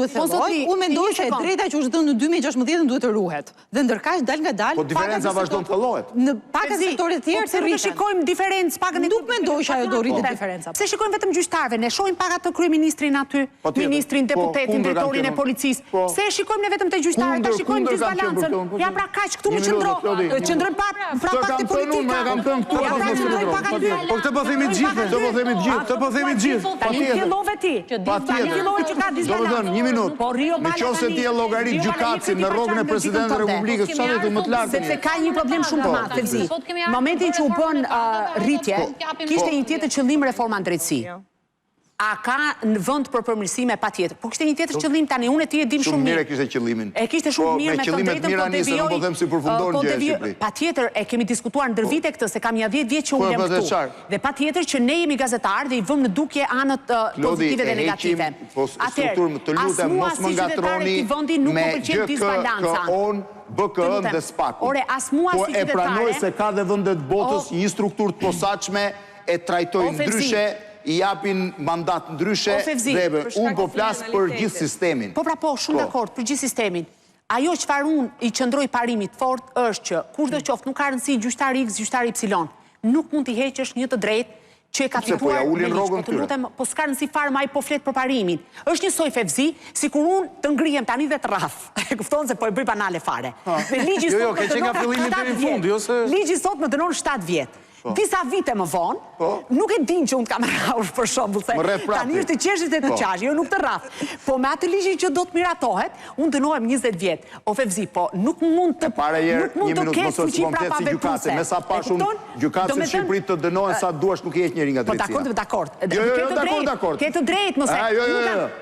duhet thelloj, unë mendoj se drejta që është dhënë në 2016 duhet të ruhet. Dhe ndërkaq dal nga dal. Po diferenca vazhdon të thellohet. Në pakat sektorit të tjerë se rriten. Shikojmë diferencë pagën e nuk mendoj që ajo do rritet diferenca. Se shikojmë vetëm gjyqtarëve, ne shohim pagat të kryeministrin aty, ministrin, deputetin, drejtorin e policisë. Se shikojmë ne vetëm te gjyqtarët, ta shikojmë disbalancën. Ja pra kaq këtu më qëndron pakti politik. Po këtë po themi të gjithë, këtë po themi të gjithë. Tani fillove ti. Fillove që ka disbalancë. Një minutë. Në qoftë se ti e llogarit gjykatësin në rrogën e presidentit të Republikës, çfarë do të më të lartë? Sepse ka një problem shumë të madh, Fevzi. Në momentin që u bën rritje, kishte një tjetër qëllim reforma në drejtësi. A ka në vend për përmirësime patjetër. Po kishte një tjetër qëllim tani, unë e ti e dim shumë mirë. Shumë mirë kishte qëllimin. E kishte shumë mirë me qëllimet mira nisën, po them si përfundon gjë e Shqipërisë. Patjetër e kemi diskutuar ndër vite këtë se kam 10 vjet që unë jam këtu. Dhe patjetër që ne jemi gazetarë dhe i vëmë në dukje anët pozitive dhe negative. Atëherë, të lutem mos më ngatroni me GKK-on, BKN dhe SPAK-un. Po e pranoj se ka dhe vendet botës një strukturë të posaçme e trajtojnë ndryshe, i japin mandat ndryshe dhe unë po flasë për gjithë sistemin. Po pra po, shumë dakord, për gjithë sistemin. Ajo çfarë unë i qëndroj parimit fort është që kushdo qoftë nuk ka rëndësi gjyqtari X, gjyqtari Y, nuk mund t'i heqësh një të drejtë që e ka fituar me ligj, po të lutem, po s'ka rëndësi fare ma i po flet për parimin. Është njësoj Fevzi, sikur unë të ngrihem tani dhe të rraf. E kupton se po e bëj banale fare. Ligji sot më dënon 7 vjet. Disa vite më vonë, nuk e din që unë t'kam rrafur për shembull, se tani është të qeshit e të qashit, jo nuk të rraf. Po me atë ligjin që do të miratohet, unë dënohem 20 vjet. O Fevzi, po nuk mund të ketë fuqi prapa vepruse. Me sa pash unë gjykatësit në Shqipëri të dënohen sa duash nuk i heq njëri nga drejtësia. Po dakord. Ke të drejtë, mos e.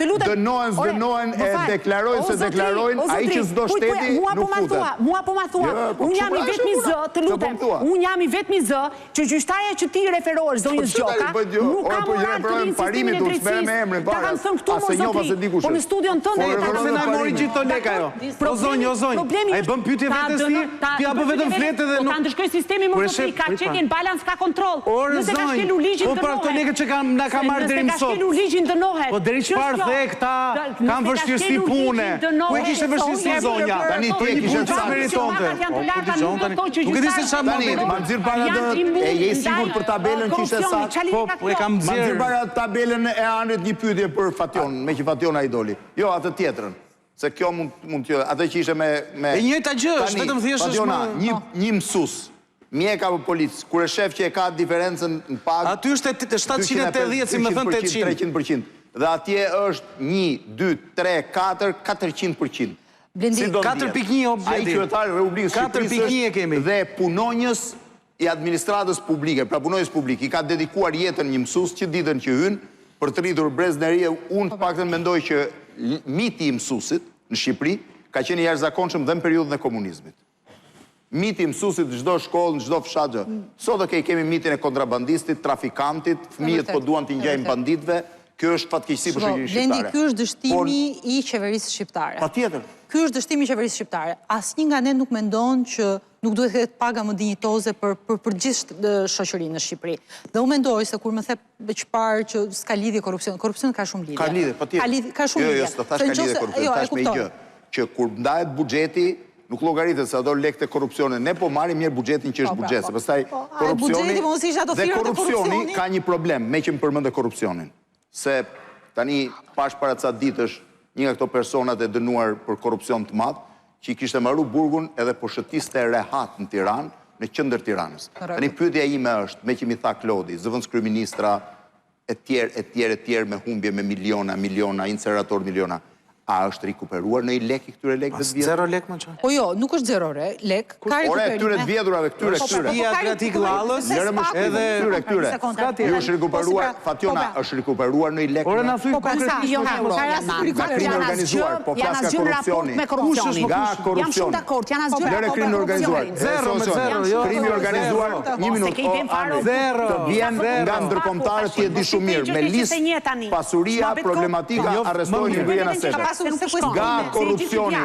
Dënohen, e deklarojnë se deklarojnë, ai që s'do shteti nuk futet. Mua po ma thua, unë jam i vetmi zë, të lutem, unë jam i vetmi zë, që gjyqtarja që ti referohesh zonjës Gjoka, nuk ka moral të rinë sistemin e drejtësisë. Ta kam thënë këtu më zotri, po në studion tënde e ta kam thënë. Na mori gjithë të leka jo. O zonjë, a i bëm pyetje vetës ti, ti apo vetëm fletë dhe nuk... Po ta ndryshkoj sistemi më zotri, ka check and balance, ka kontrol. Nëse ka shkelu ligjin po pra të lekët që na ka marrë deri më sot. Nëse ka shkelu ligjin dënohet. Po deri çfarë the këta kanë vështirësi pune. Ku e kishte vështirësi zonja? Tani ti e kishe çfarë meritonte. Nuk e di se çfarë tani, ma nxirr para e je sigurt për tabelën që ishte saktë? Po e kam nxjerr. Ma nxirr para tabelën e anët një pyetje për Fation, me që Fation ai doli. Jo, atë tjetrën. Se kjo mund të atë që ishte me e njëjta gjë, është vetëm thjesht Fationa, një mësues mjek apo polic, kur e shef që e ka diferencën në pagë... Aty është 780, si më thënë 800. 300%. Dhe atje është 1, 2, 3, 4, 400%. Blendi, 4.1 o Blendi. Ai qytetari Republikës Shqipërisë dhe punonjës i administratës publike, pra punonjës publik, i ka dedikuar jetën një mësues që ditën që hyn për të rritur breznerie, unë paktën mendoj që miti i mësuesit në Shqipëri ka qenë i jashtëzakonshëm dhe në periudhën e komunizmit. Miti i mësuesit në çdo shkollë, në çdo fshat. Sot kemi mitin e kontrabandistit, trafikantit, fëmijët po duan t'i ngjajnë banditëve. Kjo është fatkeqësi për shoqërinë shqiptare. Blendi, ky është dështimi i qeverisë shqiptare. Patjetër. Ky është dështimi i qeverisë shqiptare. Asnjë nga ne nuk mendon që nuk duhet të ketë paga më dinjitoze për gjithë shoqërinë në Shqipëri. Dhe unë mendoj se kur më the çfarë që s'ka lidhje korrupsion, korrupsioni ka shumë lidhje. Ka lidhje, patjetër. Ka shumë lidhje. Jo, s'të thash ka lidhje korrupsion, thash me gjë, që kur ndahet buxheti nuk llogaritet se ato lekë të korrupsionit, ne po marrim mirë buxhetin që është buxhet, se pastaj korrupsioni ka një problem, me që më përmendë korrupsionin. Se tani pash para ca ditësh një nga këto personat e dënuar për korrupsion të madh, që i kishte marru burgun edhe po shëtiste rehat në Tiranë, në qendër Tiranës. Tani pyetja ime është, me që mi tha Klodi, zëvendës kryeministra, etj me humbje me miliona, incinerator miliona. A është rikuperuar në i lek i këtyre lekëve të vjetra? 0 lek më që? Po jo, nuk është 0 lek. Ore, këtyre të vjetrave, këtyre. Shtëpia Gratik Lallës, edhe këtyre. Ju është rikuperuar, Fationa, është rikuperuar në i lek. Ore, na thuj konkretisht. Nga krimi organizuar, po flas ka korrupsioni. Nga korrupsioni. Lëre krimi organizuar. 0 me 0, krimi organizuar, një minutë, të vjen nga ndërkombëtarët që e di shumë mirë, me listë, pasuria, problematika, arrestojnë në vjen asaj. Nga korupcioni,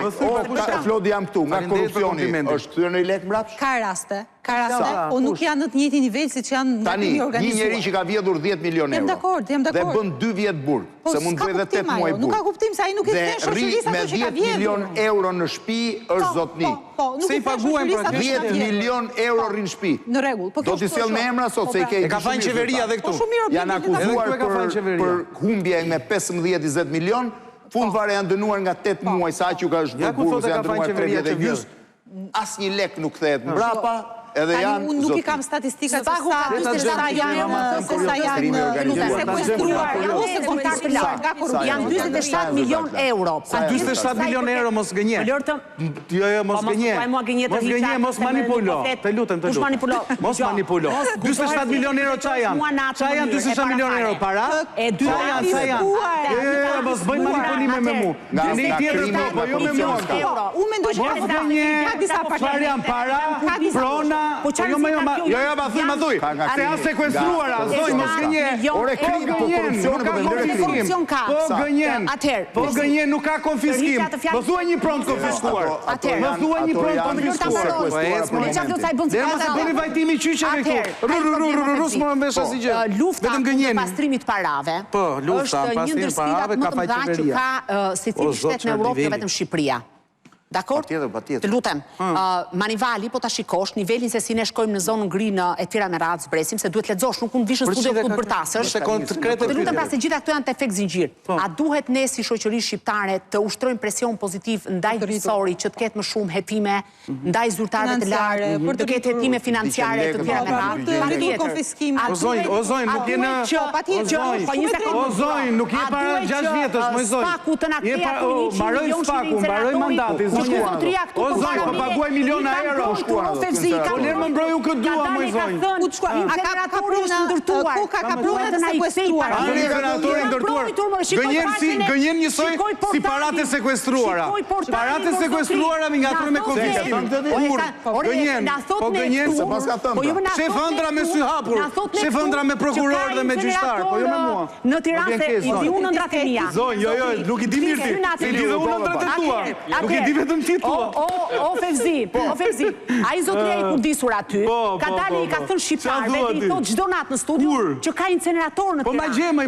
Flodi jam këtu, nga korupcioni është kthyer në lek mbrapsht? Ka raste, o nuk janë në të njëjtin nivel si që janë nga timi organizuar. Tani, një njeri që ka vjedhur 10 milion euro. Jam dakord. Dhe bën 2 vjet burg, se mund të bëjë edhe 8 muaj burg. Nuk ka kuptim se ai nuk i thën shoqërisë ato që ka vjedhur. Dhe 10 milion euro në shtëpi është zotni. Se i paguajmë për 10 milion euro rrin në shtëpi. Në rregull. Do t'i sjell me emra sot se i ke. E ka fajin qeveria edhe këtu. Janë akuzuar për humbje me 15-20 milion. Fund fare janë dënuar nga 8 muaj sa që ka është burgu, se janë dënuar 3 vjet e gjys. Asnjë lek nuk kthehet mbrapa, edhe janë unë nuk i kam statistikat se sa janë sekuestruar ose kontar të lartë nga korrupsioni. Janë 47 milion euro. 47 milion euro mos gënje. Jo, mos gënje, mos manipulo. Të lutem. Mos manipulo. 47 milion euro qa janë? Qa janë 47 milion euro para? Qa janë? Mos bëjnë manipulime me mu. Gjeni tjetër po jo me mua. Unë mendoj që ka disa çfarë janë para? Prona? Jo, ma thuj. Se janë sekuestruara, zoj, mos gënje. Ore krim, po korupcion Po gënjen, nuk ka konfiskim. Më thuaj një pronë konfiskuar. Më thuaj një pronë konfiskuar. Dhe më se bëni vajtimi qyqeve këtu. Rusë më mbesha si gjë. Lufta në pastrimit parave është një ndër sfidat më të mëdha që ka si cili shtet në Europë, jo vetëm Shqipëria. Dakor? Patjetër. Të lutem. Manivali, po ta shikosh, nivelin se si ne shkojmë në zonën grinë e tjera me radhë zbresim, se duhet lexosh, nuk unë vishën studio ku të bërtasësh. Të lutem pra se gjitha këto janë të efekt zinxhir. A duhet ne si shoqëri shqiptare të ushtrojmë presion pozitiv ndaj hyjsori që të ketë më shumë hetime, ndaj zyrtarëve të lartë, të ketë hetime financiare të tjera me radhë. O zonjë, nuk je në... O zonjë, nuk je para 6 vjetës, më zonjë. Mbaroj mandati, O zonjë, po paguaj miliona euro. Po lërë më mbroj unë këtë dua, më zonjë. A ka prunat të sekuestruar. A në inceneratori ndërtuar. Gënjen njësoj si parate sekuestruara. Parate sekuestruara mi nga tërë me konfiskim. Gënjen. Po gënjen. Shef ëndra me sy hapur. Shef ëndra me prokuror dhe me gjyqtar. Po jo me mua. Në Tiranë se i di unë ëndrat e mia. Zonjë, jo, nuk i di mirë ti. Se i di dhe unë ëndrat e tua. Nuk i di vetëm ti tua. O Fevzi, a i zotria i kurdisur aty, ka dali i ka thënë shqiptarve dhe i thot gjdo natë në studiu që ka incenerator në Tiranë.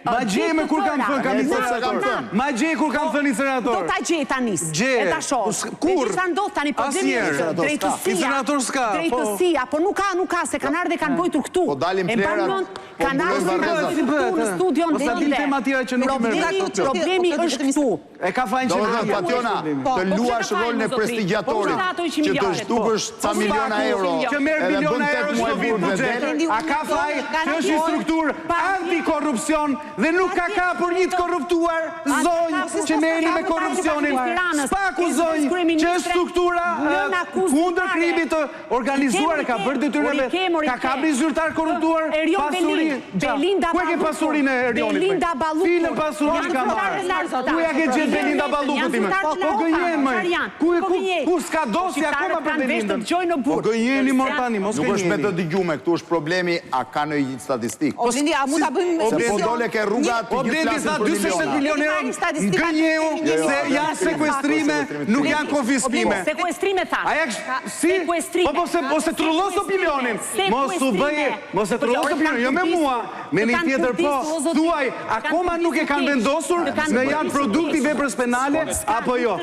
Ma gjeme kur kam thënë kam incenerator. Ma gjej kur kam thënë incenerator. Do ta gjej tanis, e ta shosh. Kur? Dhe që ndodh tani drejtësia, po nuk ka, se kanë ardhe kanë bojtur këtu. Po dalim plerat, po mbulojnë këtu në studion dhe problemi është këtu. E ka fajnë që Pationa, të luash rolin e prestigjatorit, që të shtukësh ca miliona euro, që merë miliona euro që të vitë budget, a ka faj, që është një struktur antikorrupcion dhe nuk ka kapur një të korruptuar zonjë që meri me korrupcionin. Spaku zonjë, që është struktura kundër krimit të organizuar, ka bërë detyrave, ka kapri zyrtar korruptuar, pasurin. Ku e ke pasurin e Erionit? Filën pasurin ka marë. Ku e ke gjithë Belinda Ballukut ime? Po gënjen mëj. Ku s'ka dosi akoma për Belindën? Po gënjeni mor tani, mos gënjeni. Nuk është me të dëgjume, këtu është problemi, a ka në një statistik. O Blendi, a mund të bëjmë... Se po dole ke rrugat të gjithë klasën për miliona. 27 milion euro gënjeu se janë sekuestrime, nuk janë konfiskime. Sekuestrime thash. Si? Po se trullos opinionin. Mos u bëje, mos e trullos opinionin, jo me mua. Me një tjetër po, thuaj, akoma nuk e kanë vendosur në janë produkti veprës penale, apo jo.